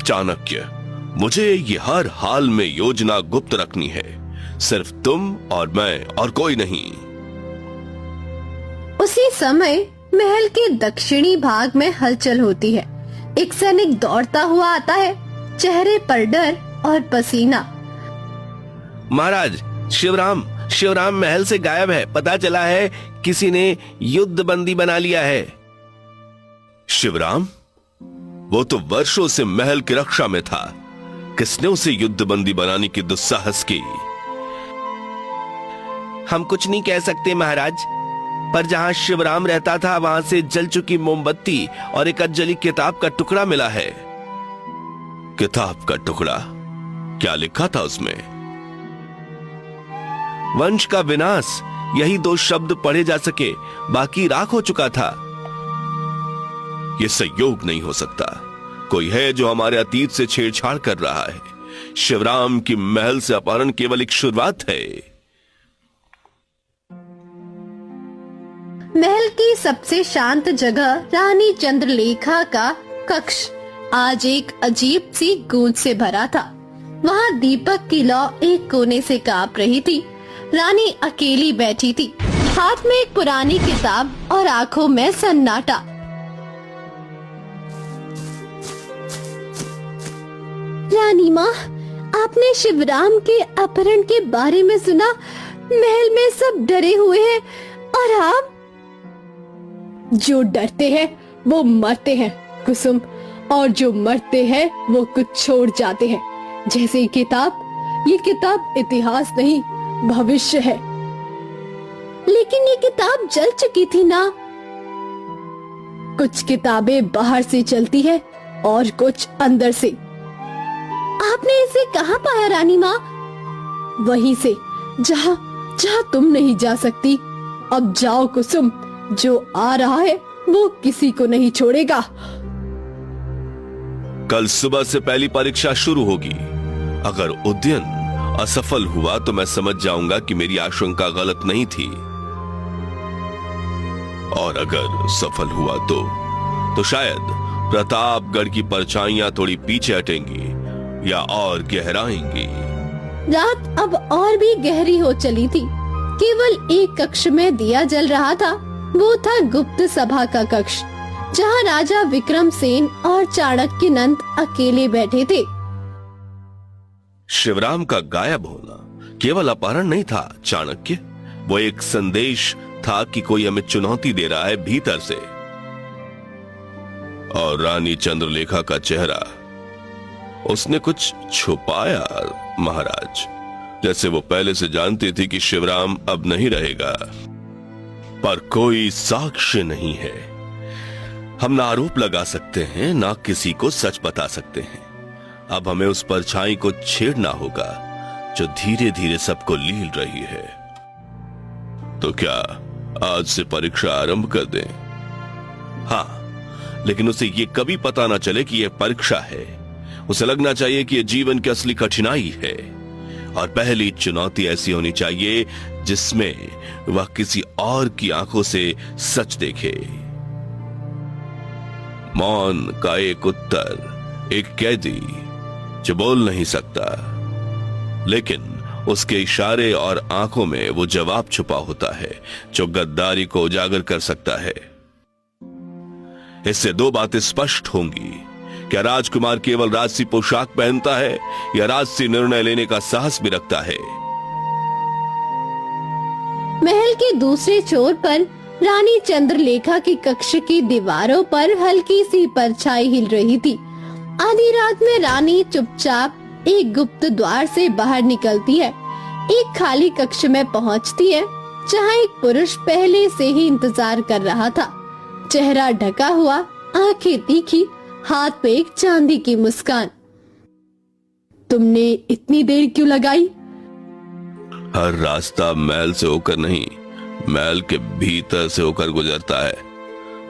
चाणक्य, मुझे ये हर हाल में योजना गुप्त रखनी है। सिर्फ तुम और मैं और कोई नहीं। उसी समय महल के दक्षिणी भाग में हलचल होती है। एक सैनिक दौड़ता हुआ आता है, चेहरे पर डर और पसीना। महाराज, शिवराम शिवराम महल से गायब है। पता चला है किसी ने युद्ध बंदी बना लिया है। शिवराम? वो तो वर्षों से महल की रक्षा में था। किसने उसे युद्ध बंदी बनाने की दुस्साहस की? हम कुछ नहीं कह सकते महाराज, पर जहां शिवराम रहता था वहां से जल चुकी मोमबत्ती और एक अजली किताब का टुकड़ा मिला है। किताब का टुकड़ा? क्या लिखा था उसमें? वंश का विनाश, यही 2 शब्द पढ़े जा सके, बाकी राख हो चुका था। यह संयोग नहीं हो सकता। कोई है जो हमारे अतीत से छेड़छाड़ कर रहा है। शिवराम की महल से अपहरण केवल एक शुरुआत है। महल की सबसे शांत जगह रानी चंद्रलेखा का कक्ष आज एक अजीब सी गूंज से भरा था। वहाँ दीपक की लौ एक कोने से कांप रही थी। रानी अकेली बैठी थी, हाथ में एक पुरानी किताब और आंखों में सन्नाटा। रानी माँ, आपने शिवराम के अपहरण के बारे में सुना? महल में सब डरे हुए हैं और आप? जो डरते हैं वो मरते हैं कुसुम, और जो मरते हैं वो कुछ छोड़ जाते हैं। जैसे ये किताब इतिहास नहीं भविष्य है। लेकिन ये किताब जल चुकी थी ना? कुछ किताबें बाहर से चलती है और कुछ अंदर से। आपने इसे कहाँ पाया रानी माँ? वहीं से जहाँ तुम नहीं जा सकती। अब जाओ कुसुम, जो आ रहा है वो किसी को नहीं छोड़ेगा। कल सुबह से पहली परीक्षा शुरू होगी। अगर उद्यन असफल हुआ तो मैं समझ जाऊंगा कि मेरी आशंका गलत नहीं थी, और अगर सफल हुआ तो शायद प्रतापगढ़ की परछाइयां थोड़ी पीछे हटेंगी या और गहराएंगी। रात अब और भी गहरी हो चली थी। केवल एक कक्ष में दिया जल रहा था। वो था गुप्त सभा का कक्ष, जहाँ राजा विक्रम सेन और चाणक्य नंद अकेले बैठे थे। शिवराम का गायब होना केवल अपहरण नहीं था चाणक्य, वो एक संदेश था कि कोई हमें चुनौती दे रहा है भीतर से। और रानी चंद्रलेखा का चेहरा, उसने कुछ छुपाया महाराज, जैसे वो पहले से जानती थी कि शिवराम अब नहीं रहेगा। पर कोई साक्ष्य नहीं है। हम ना आरोप लगा सकते हैं, ना किसी को सच बता सकते हैं। अब हमें उस परछाई को छेड़ना होगा जो धीरे धीरे सबको लील रही है। तो क्या आज से परीक्षा आरंभ कर दें? हाँ, लेकिन उसे ये कभी पता ना चले कि यह परीक्षा है। उसे लगना चाहिए कि यह जीवन की असली कठिनाई है, और पहली चुनौती ऐसी होनी चाहिए जिसमें वह किसी और की आंखों से सच देखे। मौन का एक उत्तर, एक कैदी जो बोल नहीं सकता, लेकिन उसके इशारे और आंखों में वो जवाब छुपा होता है जो गद्दारी को उजागर कर सकता है। इससे 2 बातें स्पष्ट होंगी। क्या राजकुमार केवल राजसी पोशाक पहनता है या राजसी निर्णय लेने का साहस भी रखता है? महल के दूसरे छोर पर रानी चंद्रलेखा के कक्ष की दीवारों पर हल्की सी परछाई हिल रही थी। आधी रात में रानी चुपचाप एक गुप्त द्वार से बाहर निकलती है। एक खाली कक्ष में पहुंचती है, जहां एक पुरुष पहले से ही इंतजार कर रहा था। चेहरा ढका हुआ, आंखें तीखी, हाथ पे एक चांदी की मुस्कान। तुमने इतनी देर क्यों लगाई? हर रास्ता महल से होकर नहीं, महल के भीतर से होकर गुजरता है।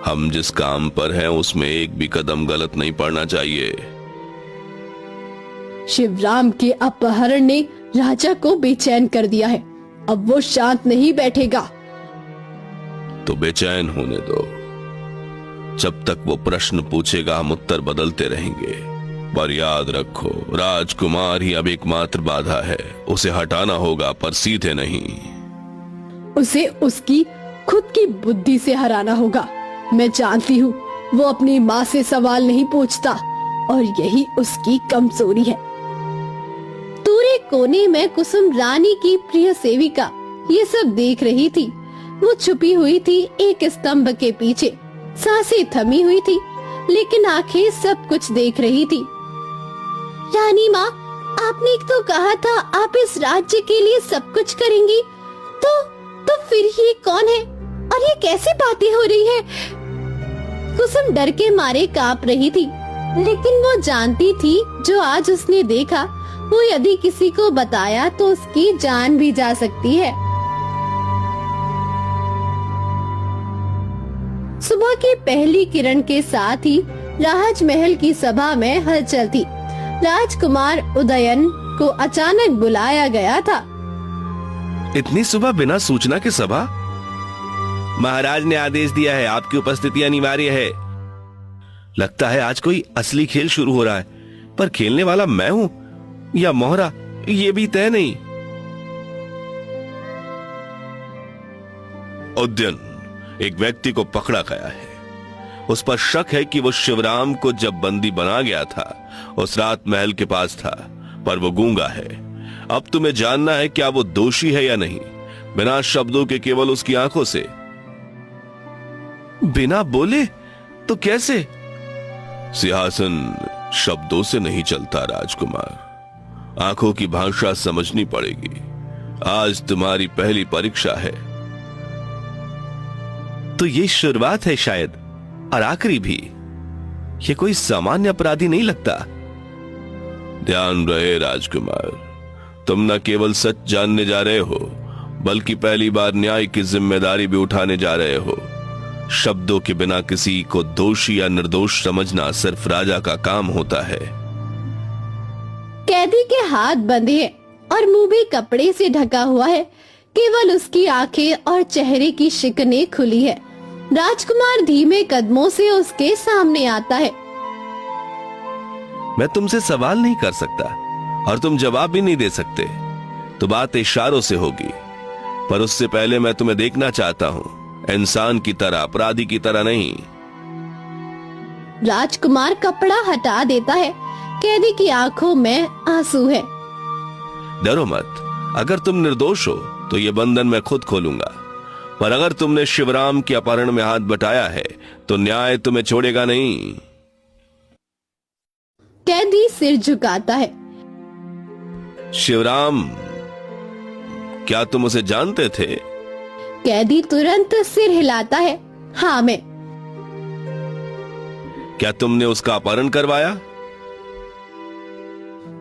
हम जिस काम पर हैं उसमें एक भी कदम गलत नहीं पड़ना चाहिए। शिवराम के अपहरण ने राजा को बेचैन कर दिया है। अब वो शांत नहीं बैठेगा। तो बेचैन होने दो। जब तक वो प्रश्न पूछेगा हम उत्तर बदलते रहेंगे। पर याद रखो, राजकुमार ही अब एकमात्र बाधा है। उसे हटाना होगा, पर सीधे नहीं। उसे उसकी खुद की बुद्धि से हराना होगा। मैं जानती हूँ वो अपनी माँ से सवाल नहीं पूछता और यही उसकी कमजोरी है। दूसरे कोने में कुसुम रानी की प्रिय सेविका ये सब देख रही थी। वो छुपी हुई थी एक स्तंभ के पीछे, सांसें थमी हुई थी, लेकिन आंखें सब कुछ देख रही थी। रानी माँ, आपने तो कहा था आप इस राज्य के लिए सब कुछ करेंगी, तो फिर ये कौन है और ये कैसे बातें हो रही है? कुसुम डर के मारे कांप रही थी, लेकिन वो जानती थी जो आज उसने देखा वो यदि किसी को बताया तो उसकी जान भी जा सकती है। सुबह की पहली किरण के साथ ही राजमहल की सभा में हलचल थी। राजकुमार उदयन को अचानक बुलाया गया था। इतनी सुबह बिना सूचना के सभा? महाराज ने आदेश दिया है, आपकी उपस्थिति अनिवार्य है। लगता है आज कोई असली खेल शुरू हो रहा है, पर खेलने वाला मैं हूं या मोहरा, ये भी तय नहीं। उद्यन एक व्यक्ति को पकड़ा गया है। उस पर शक है कि वो शिवराम को जब बंदी बना गया था उस रात महल के पास था, पर वो गूंगा है। अब तुम्हें जानना है क्या वो दोषी है या नहीं, बिना शब्दों के, केवल उसकी आंखों से। बिना बोले तो कैसे? सिंहासन शब्दों से नहीं चलता राजकुमार, आंखों की भाषा समझनी पड़ेगी। आज तुम्हारी पहली परीक्षा है। तो ये शुरुआत है शायद, और आखिरी भी। ये कोई सामान्य अपराधी नहीं लगता। ध्यान रहे राजकुमार, तुम न केवल सच जानने जा रहे हो, बल्कि पहली बार न्याय की जिम्मेदारी भी उठाने जा रहे हो। शब्दों के बिना किसी को दोषी या निर्दोष समझना सिर्फ राजा का काम होता है। कैदी के हाथ बंधे हैं और मुंह भी कपड़े से ढका हुआ है, केवल उसकी आंखें और चेहरे की शिकनें खुली है। राजकुमार धीमे कदमों से उसके सामने आता है। मैं तुमसे सवाल नहीं कर सकता और तुम जवाब भी नहीं दे सकते, तो बात इशारों से होगी। पर उससे पहले मैं तुम्हें देखना चाहता हूं, इंसान की तरह, अपराधी की तरह नहीं। राजकुमार कपड़ा हटा देता है। कैदी की आंखों में आंसू है। डरो मत, अगर तुम निर्दोष हो तो ये बंधन मैं खुद खोलूंगा, पर अगर तुमने शिवराम के अपहरण में हाथ बटाया है तो न्याय तुम्हें छोड़ेगा नहीं। कैदी सिर झुकाता है। शिवराम, क्या तुम उसे जानते थे? कैदी तुरंत सिर हिलाता है। हाँ, मैं। क्या तुमने उसका अपहरण करवाया?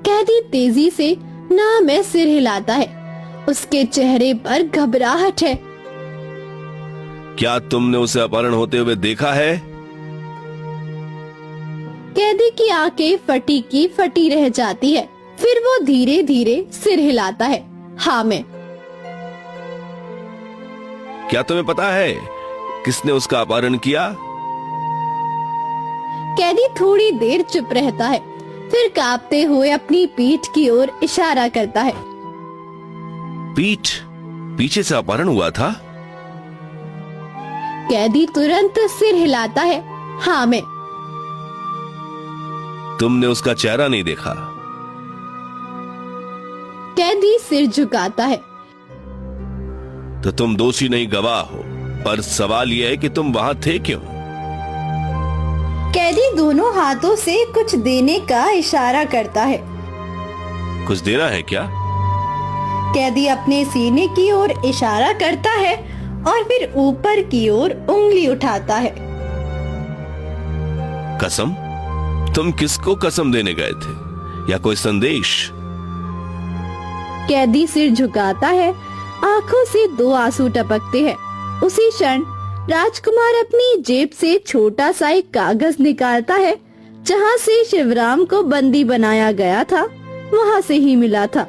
कैदी तेजी से ना में सिर हिलाता है। उसके चेहरे पर घबराहट है। क्या तुमने उसे अपहरण होते हुए देखा है? कैदी की आंखें फटी की फटी रह जाती है। फिर वो धीरे धीरे सिर हिलाता है। हाँ, मैं। क्या तुम्हें पता है किसने उसका अपहरण किया? कैदी थोड़ी देर चुप रहता है, फिर कांपते हुए अपनी पीठ की ओर इशारा करता है। पीठ? पीछे से अपहरण हुआ था? कैदी तुरंत सिर हिलाता है। हाँ, मैं। तुमने उसका चेहरा नहीं देखा? कैदी सिर झुकाता है। तो तुम दोषी नहीं, गवाह हो, पर सवाल यह है कि तुम वहां थे क्यों? कैदी दोनों हाथों से कुछ देने का इशारा करता है। कुछ देना है क्या? कैदी अपने सीने की ओर इशारा करता है और फिर ऊपर की ओर उंगली उठाता है। कसम? तुम किसको कसम देने गए थे, या कोई संदेश? कैदी सिर झुकाता है। आंखों से 2 आंसू टपकते हैं। उसी क्षण राजकुमार अपनी जेब से छोटा सा एक कागज निकालता है, जहाँ से शिवराम को बंदी बनाया गया था वहाँ से ही मिला था।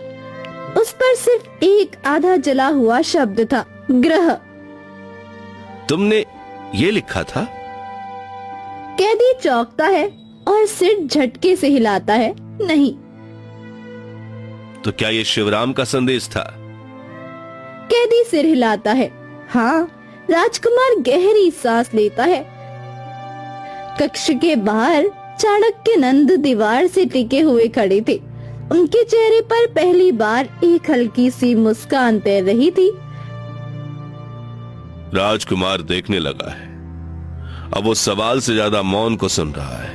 उस पर सिर्फ एक आधा जला हुआ शब्द था, ग्रह। तुमने ये लिखा था? कैदी चौंकता है और सिर झटके से हिलाता है। नहीं। तो क्या ये शिवराम का संदेश था? कैदी सिर हिलाता है। हाँ। राजकुमार गहरी सांस लेता है। कक्ष के बाहर चाणक्य नंद दीवार से टिके हुए खड़े थे। उनके चेहरे पर पहली बार एक हल्की सी मुस्कान तैर रही थी। राजकुमार देखने लगा है। अब वो सवाल से ज्यादा मौन को सुन रहा है।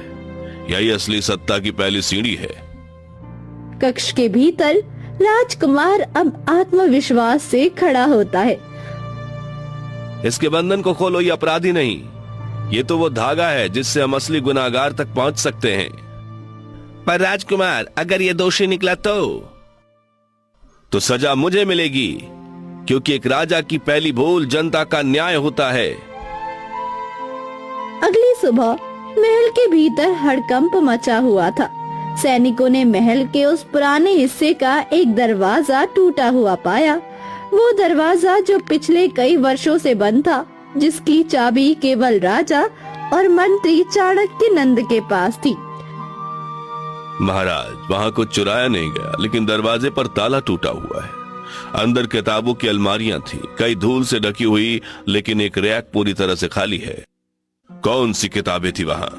यही असली सत्ता की पहली सीढ़ी है। कक्ष के भीतर राजकुमार अब आत्मविश्वास से खड़ा होता है। इसके बंधन को खोलो, ये अपराधी नहीं, ये तो वो धागा है जिससे हम असली गुनाहगार तक पहुंच सकते हैं। पर राजकुमार, अगर ये दोषी निकला तो सजा मुझे मिलेगी, क्योंकि एक राजा की पहली भूल जनता का न्याय होता है। अगली सुबह महल के भीतर हड़कंप मचा हुआ था। सैनिकों ने महल के उस पुराने हिस्से का एक दरवाजा टूटा हुआ पाया। वो दरवाजा जो पिछले कई वर्षों से बंद था, जिसकी चाबी केवल राजा और मंत्री चाणक्य नंद के पास थी। महाराज, वहां कुछ चुराया नहीं गया, लेकिन दरवाजे पर ताला टूटा हुआ है। अंदर किताबों की अलमारियां थी, कई धूल से ढकी हुई, लेकिन एक रैक पूरी तरह से खाली है। कौन सी किताबें थी वहां?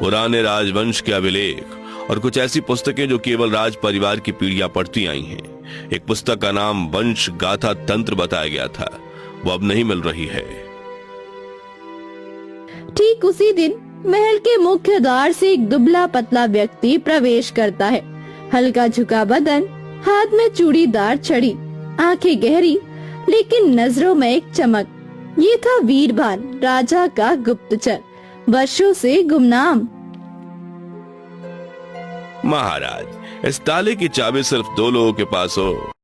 पुराने राजवंश के अभिलेख और कुछ ऐसी पुस्तकें जो केवल राज परिवार की पीढ़ियां पढ़ती आई हैं। एक पुस्तक का नाम वंश गाथा तंत्र बताया गया था, वो अब नहीं मिल रही है। ठीक उसी दिन महल के मुख्य द्वार से एक दुबला पतला व्यक्ति प्रवेश करता है। हल्का झुका बदन, हाथ में चूड़ीदार छड़ी, आंखें गहरी, लेकिन नजरों में एक चमक। ये था वीरभान, राजा का गुप्तचर, वर्षों से गुमनाम। महाराज, इस ताले की चाबी सिर्फ 2 लोगों के पास हो।